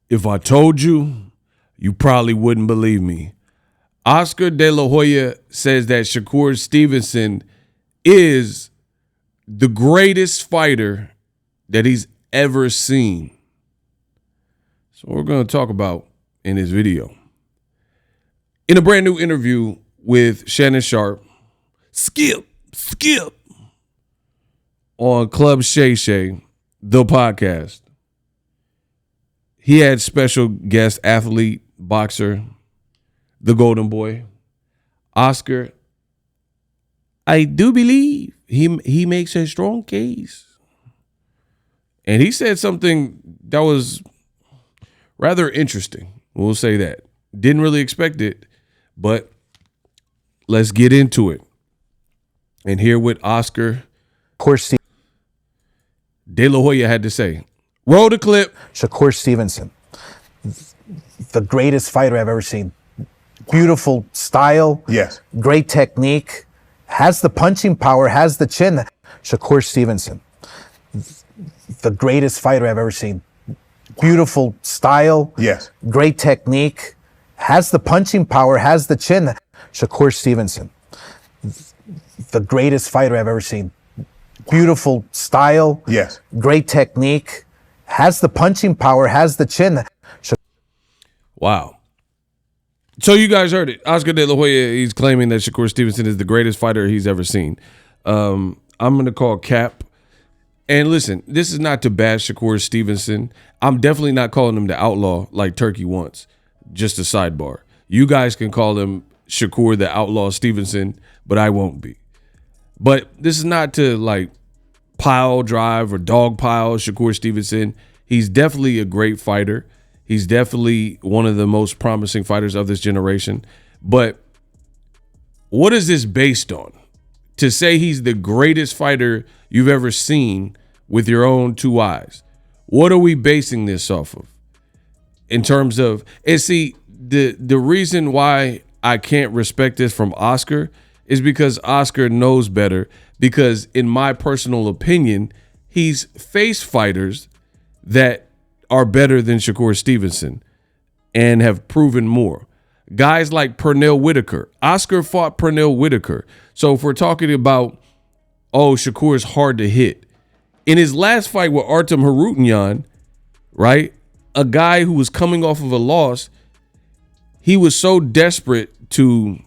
If I told you, you probably wouldn't believe me. Oscar De La Hoya says that Shakur Stevenson is the greatest fighter that he's ever seen. So we're going to talk about in this video. In a brand new interview with Shannon Sharp, Skip, on Club Shay Shay, the podcast, he had special guest athlete, boxer, the Golden Boy, Oscar. I do believe he makes a strong case. And he said something that was rather interesting. We'll say that. Didn't really expect it, but let's get into it and hear what Oscar De La Hoya had to say. Roll the clip. Shakur Stevenson, the greatest fighter I've ever seen. Beautiful style. Yes. Great technique. Has the punching power, has the chin. Shakur Stevenson, the greatest fighter I've ever seen. Beautiful style. Yes. Great technique. Has the punching power, has the chin. Shakur Stevenson, the greatest fighter I've ever seen. Beautiful style. Yes. Great technique. Has the punching power, has the chin. Wow. So you guys heard it. Oscar De La Hoya, he's claiming that Shakur Stevenson is the greatest fighter he's ever seen. I'm going to call cap. And listen, this is not to bash Shakur Stevenson. I'm definitely not calling him the outlaw like Turkey wants. Just a sidebar. You guys can call him Shakur the outlaw Stevenson, but I won't be. But this is not to like pile drive or dog pile Shakur Stevenson. He's definitely a great fighter. He's definitely one of the most promising fighters of this generation. But what is this based on? To say he's the greatest fighter you've ever seen with your own two eyes. What are we basing this off of? In terms of, and see, the reason why I can't respect this from Oscar is because Oscar knows better. Because in my personal opinion, he's faced fighters that are better than Shakur Stevenson and have proven more. Guys like Pernell Whitaker. Oscar fought Pernell Whitaker. So if we're talking about, oh, Shakur is hard to hit. In his last fight with Artem Harutyunyan, right, a guy who was coming off of a loss, he was so desperate to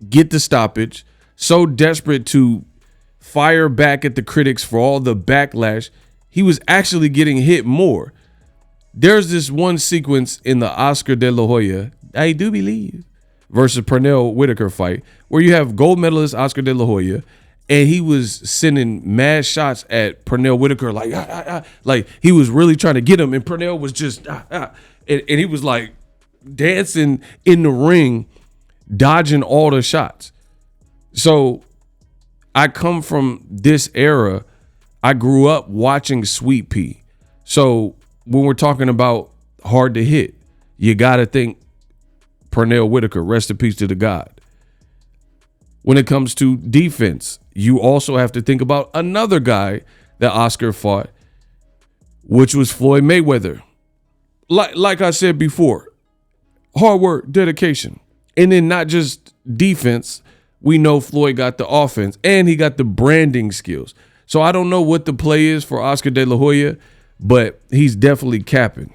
get the stoppage, so desperate to fire back at the critics for all the backlash, he was actually getting hit more. There's this one sequence in the Oscar De La Hoya, I do believe, versus Pernell Whitaker fight, where you have gold medalist Oscar De La Hoya, and he was sending mad shots at Pernell Whitaker, like he was really trying to get him, and Pernell was just and he was like dancing in the ring, dodging all the shots. So I come from this era. I grew up watching Sweet Pea. So when we're talking about hard to hit, you got to think Pernell Whitaker, rest in peace to the God. When it comes to defense, you also have to think about another guy that Oscar fought, which was Floyd Mayweather. Like I said before, hard work, dedication. And then not just defense, we know Floyd got the offense and he got the branding skills. So I don't know what the play is for Oscar De La Hoya, but he's definitely capping.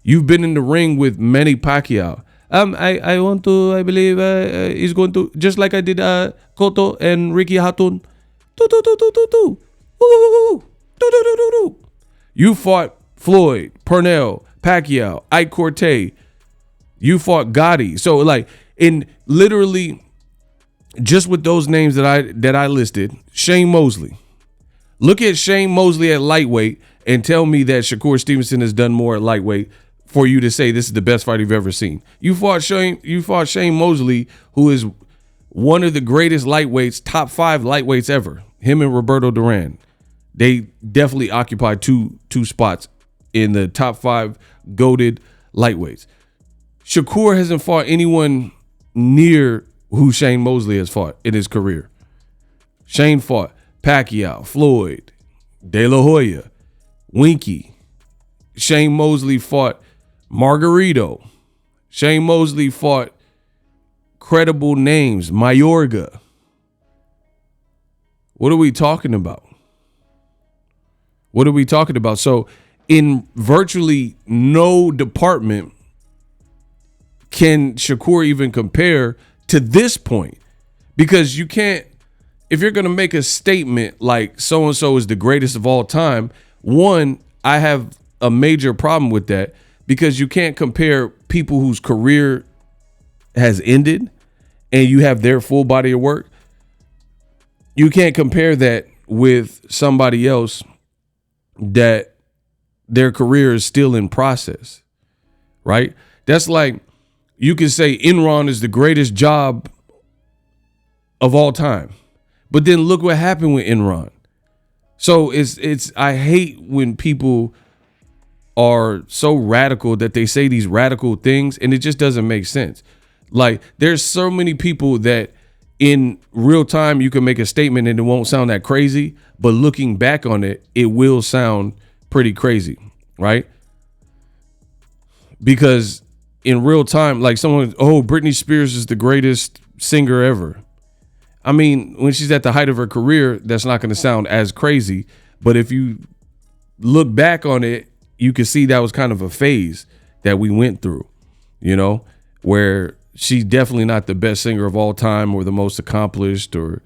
You've been in the ring with Manny Pacquiao. I believe he's going to, just like I did Cotto and Ricky Hatton. You fought Floyd, Pernell, Pacquiao, Ike Cortez. You fought Gotti. So like in literally just with those names that I listed, Shane Mosley. Look at Shane Mosley at lightweight and tell me that Shakur Stevenson has done more at lightweight for you to say this is the best fight you've ever seen. You fought Shane Mosley, who is one of the greatest lightweights, top 5 lightweights ever. Him and Roberto Duran. They definitely occupy two spots in the top 5 goated lightweights. Shakur hasn't fought anyone near who Shane Mosley has fought in his career. Shane fought Pacquiao, Floyd, De La Hoya, Winky, Shane Mosley fought Margarito. Shane Mosley fought credible names, Mayorga. What are we talking about? What are we talking about? So in virtually no department can Shakur even compare to this point, because you can't, if you're going to make a statement like so-and-so is the greatest of all time, one, I have a major problem with that, because you can't compare people whose career has ended and you have their full body of work. You can't compare that with somebody else that their career is still in process, right? That's like, you can say Enron is the greatest job of all time, but then look what happened with Enron. So it's I hate when people are so radical that they say these radical things and it just doesn't make sense. Like, there's so many people that in real time you can make a statement and it won't sound that crazy, but looking back on it, it will sound pretty crazy, right? Because in real time, like someone, oh, Britney Spears is the greatest singer ever. I mean, when she's at the height of her career, that's not going to sound as crazy. But if you look back on it, you can see that was kind of a phase that we went through, you know, where she's definitely not the best singer of all time or the most accomplished or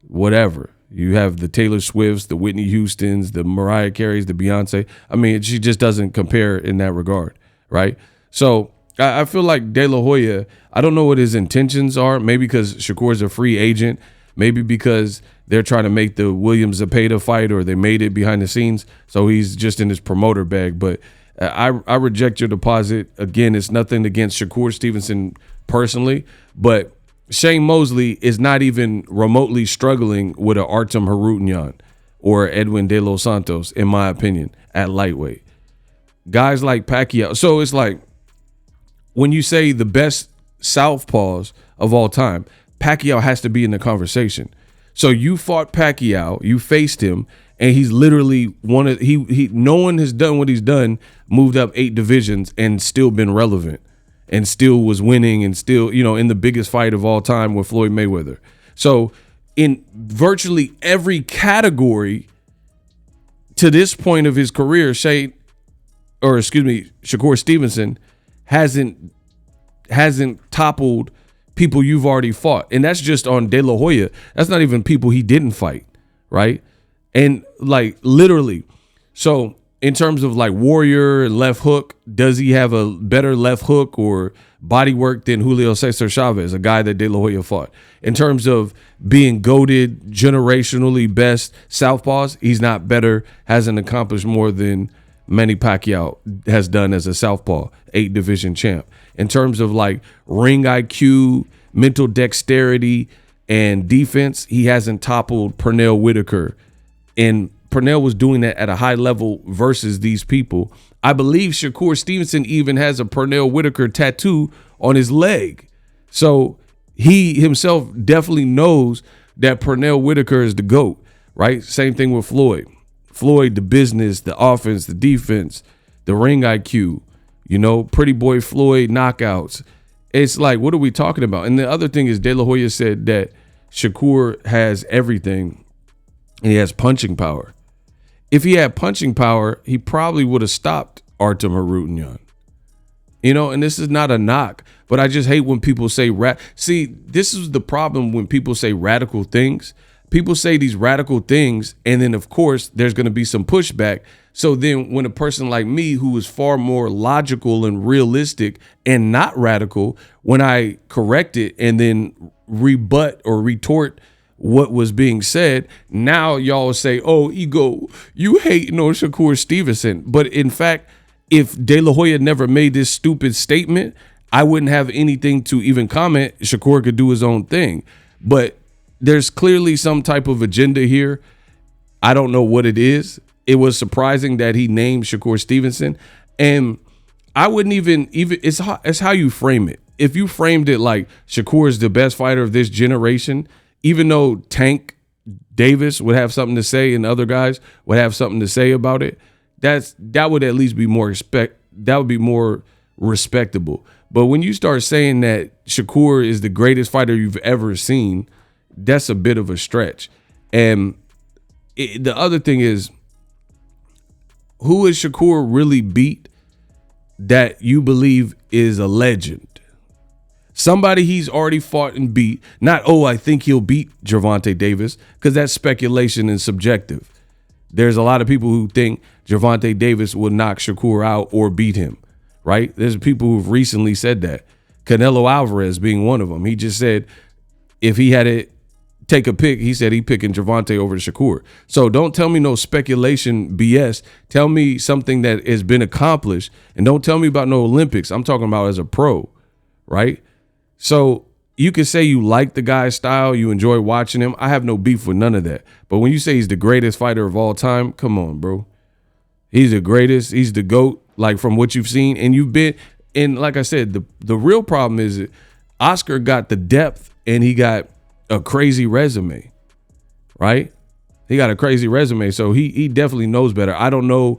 whatever. You have the Taylor Swifts, the Whitney Houstons, the Mariah Careys, the Beyonce. I mean, she just doesn't compare in that regard, right? So I feel like De La Hoya, I don't know what his intentions are. Maybe because Shakur's a free agent. Maybe because they're trying to make the Williams Zepeda fight, or they made it behind the scenes. So he's just in his promoter bag. But I reject your deposit. Again, it's nothing against Shakur Stevenson personally, but Shane Mosley is not even remotely struggling with an Artem Harutyunyan or Edwin De Los Santos, in my opinion, at lightweight. Guys like Pacquiao. So it's like, when you say the best southpaws of all time, Pacquiao has to be in the conversation. So you fought Pacquiao, you faced him, and he's literally no one has done what he's done, moved up 8 divisions and still been relevant and still was winning and still, you know, in the biggest fight of all time with Floyd Mayweather. So in virtually every category to this point of his career, Shakur Stevenson hasn't toppled people you've already fought. And that's just on De La Hoya. That's not even people he didn't fight, right? And like literally, so in terms of like warrior and left hook, does he have a better left hook or body work than Julio Cesar Chavez, a guy that De La Hoya fought? In terms of being goated, generationally best southpaws, he's not better, hasn't accomplished more than Manny Pacquiao has done as a southpaw, 8 division champ. In terms of like ring IQ, mental dexterity, and defense, he hasn't toppled Pernell Whitaker. And Pernell was doing that at a high level versus these people. I believe Shakur Stevenson even has a Pernell Whitaker tattoo on his leg. So he himself definitely knows that Pernell Whitaker is the GOAT, right? Same thing with Floyd. Floyd, the business, the offense, the defense, the ring IQ, you know, Pretty Boy Floyd knockouts. It's like, what are we talking about? And the other thing is, De La Hoya said that Shakur has everything and he has punching power. If he had punching power, he probably would have stopped Artem Harutyunyan. You know, and this is not a knock, but I just hate when people say See, this is the problem when people say radical things. People say these radical things, and then, of course, there's going to be some pushback. So then when a person like me, who is far more logical and realistic and not radical, when I correct it and then rebut or retort what was being said, now y'all say, oh, ego, you hating on Shakur Stevenson. But in fact, if De La Hoya never made this stupid statement, I wouldn't have anything to even comment. Shakur could do his own thing. But there's clearly some type of agenda here. I don't know what it is. It was surprising that he named Shakur Stevenson. And I wouldn't even it's how you frame it. If you framed it like Shakur is the best fighter of this generation, even though Tank Davis would have something to say and other guys would have something to say about it, that would at least be more respectable. But when you start saying that Shakur is the greatest fighter you've ever seen, that's a bit of a stretch. And the other thing is, who is Shakur really beat that you believe is a legend? Somebody he's already fought and beat. Not, oh, I think he'll beat Gervonta Davis, because that's speculation and subjective. There's a lot of people who think Gervonta Davis will knock Shakur out or beat him, right? There's people who've recently said that. Canelo Alvarez being one of them. He just said if he had to take a pick, he said he's picking Gervonta over Shakur. So don't tell me no speculation BS. Tell me something that has been accomplished, and don't tell me about no Olympics. I'm talking about as a pro, right? So you can say you like the guy's style, you enjoy watching him. I have no beef with none of that. But when you say he's the greatest fighter of all time, come on, bro. He's the greatest. He's the GOAT, like from what you've seen. And you've been, and like I said, the real problem is that Oscar got the depth and he got a crazy resume, right? He got a crazy resume, so he definitely knows better. I don't know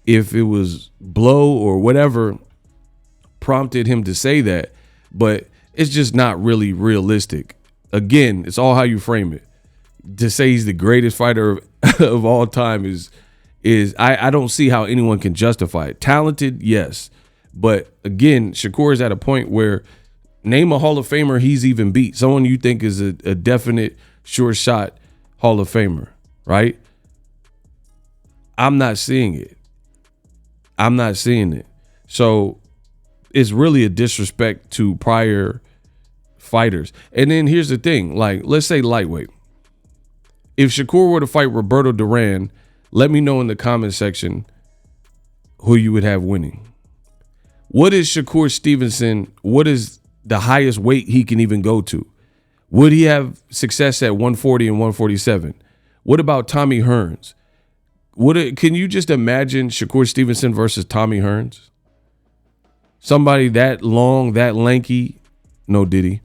if it was blow or whatever prompted him to say that, but it's just not really realistic. Again, it's all how you frame it. To say he's the greatest fighter of all time is I don't see how anyone can justify it. Talented, yes. But again, Shakur is at a point where name a Hall of Famer he's even beat. Someone you think is a definite sure shot Hall of Famer, right? I'm not seeing it. I'm not seeing it. So it's really a disrespect to prior fighters. And then here's the thing, like, let's say lightweight. If Shakur were to fight Roberto Duran, let me know in the comment section who you would have winning. What is Shakur Stevenson? What is the highest weight he can even go to? Would he have success at 140 and 147? What about Tommy Hearns? Can you just imagine Shakur Stevenson versus Tommy Hearns? Somebody that long, that lanky, no Diddy,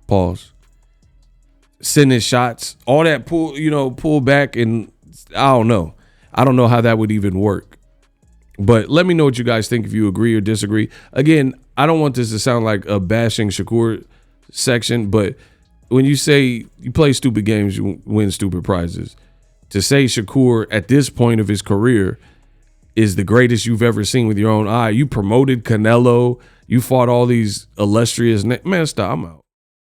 pause, sending shots, all that pull back, and I don't know how that would even work. But let me know what you guys think, if you agree or disagree. Again, I don't want this to sound like a bashing Shakur section, but when you say you play stupid games, you win stupid prizes. To say Shakur at this point of his career is the greatest you've ever seen with your own eye. You promoted Canelo. You fought all these illustrious man, stop. I'm out.